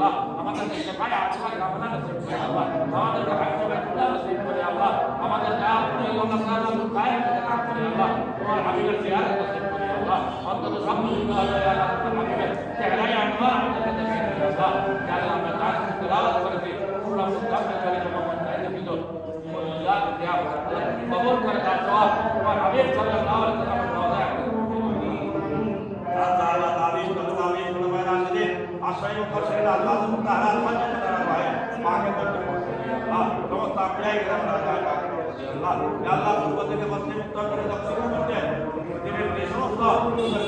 আল্লাহ আমাদেরকে সেফায়ে আজমার কামনা নসিব করে আল্লাহ আমাদেরকে হায়াতে বাইতুল্লাহ নসিব করে আল্লাহ আমাদেরকে আপনি আল্লাহ সাল্লাল্লাহু আলাইহি ওয়াসাল্লাম করে আল্লাহ তোমার হাবিবের জিয়ারত নসিব করে আল্লাহ অন্তত সব মুসলিম আল্লাহ তোমার হাবিবের চেহারায় আনওয়ার আমাদেরকে নসিব করে আল্লাহ ইয়া আল্লাহ আমরা তার তেলাওয়াত করেছি পুরো মুসলমান করে জমা করে ভিতর ইয়া ইয়া কবুল করে দাও সওয়াব তোমার হাবিব সাল্লাল্লাহু আলাইহি ওয়াসাল্লাম রওজা تعالى تعليم تعليم علماء راشدين আশাই মুখশির আল্লাহ তাআলা মঞ্জুর করা হয় পাকে বন্ধু আল্লাহ সমস্ত আপলাই আমরা আল্লাহ ইয়া আল্লাহ সুবহান থেকে মুসলিম মুক্ত করে দক্ষিণ করতে পৃথিবীর যে সমস্ত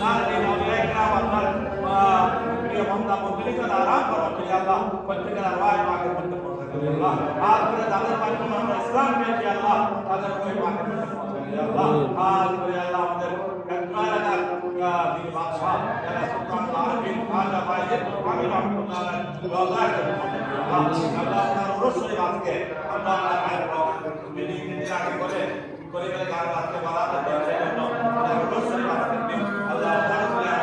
নার দিন আল্লাহ کرام আপনার প্রিয় বান্দা মন্দিরকে আরাম করো ইয়া আল্লাহ প্রত্যেকের আওয়াজ পাকে বন্ধু করতে আল্লাহ আর করে তাদের মাধ্যমে আমরা ইসলাম পেয়েছি আল্লাহ তাদের কই পাকে বন্ধু ইয়া আল্লাহ আর করে আল্লাহ আমাদের কান্নার দিন বাদশাহ যারা সুলতান আরবিন খাজা বাইজিদ আমি রহমাতুল্লাহ রওজা আল্লাহ তার রসুলের আজকে আমরা মিটিং আগে করে করে গান আজকে বাড়াতে দেওয়ার জন্য রসুলের আজকে দিন আল্লাহ তাআলা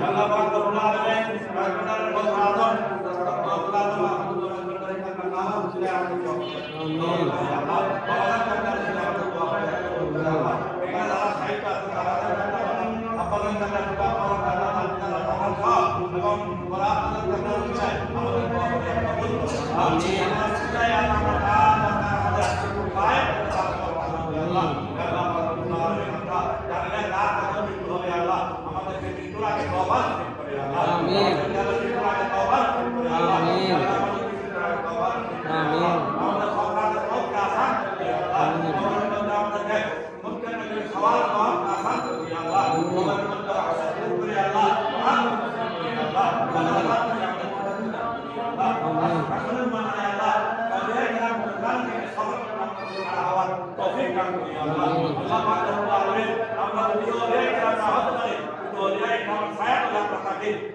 আল্লাহ পাক রব্বুল আলামিন আপনার বদর আদম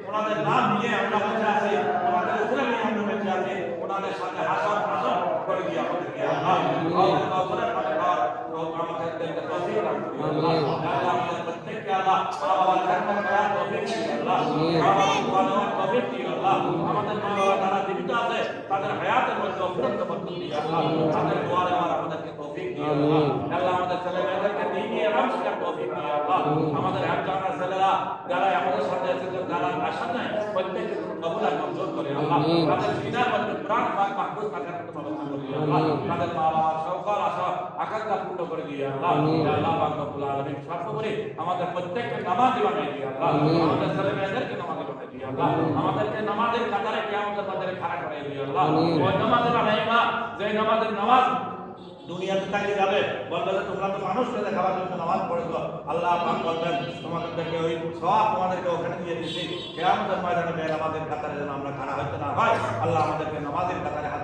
ওনাদের নাম নিয়ে আমরা বেঁচে আছি ওনাদের উসুলে নিয়ে আমরা বেঁচে আছি ওনাদের সাথে হাসর হাসর করে দিয়ে আমাদেরকে আমাদেরকে তৌফিক দান করুন আল্লাহ আমাদের প্রত্যেককে আল্লাহ বাবার খেদমত করার তৌফিক দিন আল্লাহ বাবার তৌফিক দিন আল্লাহ আমাদের মা বাবা যারা জীবিত আছে তাদের হায়াতের মধ্যে অফুরন্ত বরকত দিন আল্লাহ তাদের দোয়ারে আমাদেরকে তৌফিক দিন আল্লাহ আল্লাহ আমাদের ছেলেমেয়েদেরকে দ্বীনি ইলম শিখার তৌফিক দিন আল্লাহ আমাদের হামজানার ছেলেরা যারা আমাদের সাথে আছে যারা আশা নাই প্রত্যেককে কবুল আর মঞ্জুর করে আল্লাহ তাদের সিনার মধ্যে কোরআন পাক মাহফুজ থাকার মতো ব্যবস্থা করে আল্লাহ তাদের মা বাবার সকল আশা আকাঙ্ক্ষা পূর্ণ করে দিয়ে আল্লাহ আল্লাহ পাক রব্বুল আলামিন সর্বোপরি আমাদের প্রত্যেককে নামাজি বানিয়ে দিয়ে আল্লাহ আমাদের ছেলেমেয়েদেরকে নামাজি বানিয়ে দিয়ে আল্লাহ আমাদেরকে নামাজের কাতারে কিয়ামতের বাজারে খাড়া করে দিয়ে আল্লাহ ওই নামাজে বানাইবা যে নামাজের নামাজ দুনিয়াতে তাকিয়ে যাবে বলবে তোমরা তো মানুষকে দেখাবার জন্য নামাজ পড়েছো আল্লাহ পাক বলবেন তোমাদেরকে ওই সওয়াব তোমাদেরকে ওখানে দিয়ে দিচ্ছি কিয়ামতের ময়দানে বেনামাজের কাতারে যেন আমরা খাড়া হতে না হয় আল্লাহ আমাদেরকে নামাজের কাতারে হাত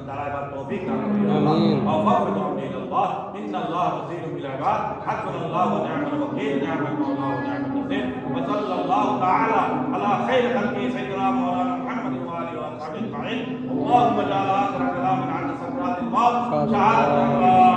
দাঁড়াবার তৌফিক দান করুন আল্লাহ আওয়াফিকু আল্লাহ ইন্নাল্লাহ বাসীরুম বিল ইবাদ হাসবুনাল্লাহু ওয়া নি'মাল ওয়াকিল নি'মাল মাওলা ওয়া নি'মাল নাসির ওয়া সাল্লাল্লাহু তাআলা আলা খাইরি খালকি সাইয়্যিদিনা মাওলানা মুহাম্মদ ওয়া আলিহি ওয়া সাহবিহি আজমাইন اللهم اجعل اخر كلامنا عند سكرات الموت شهادة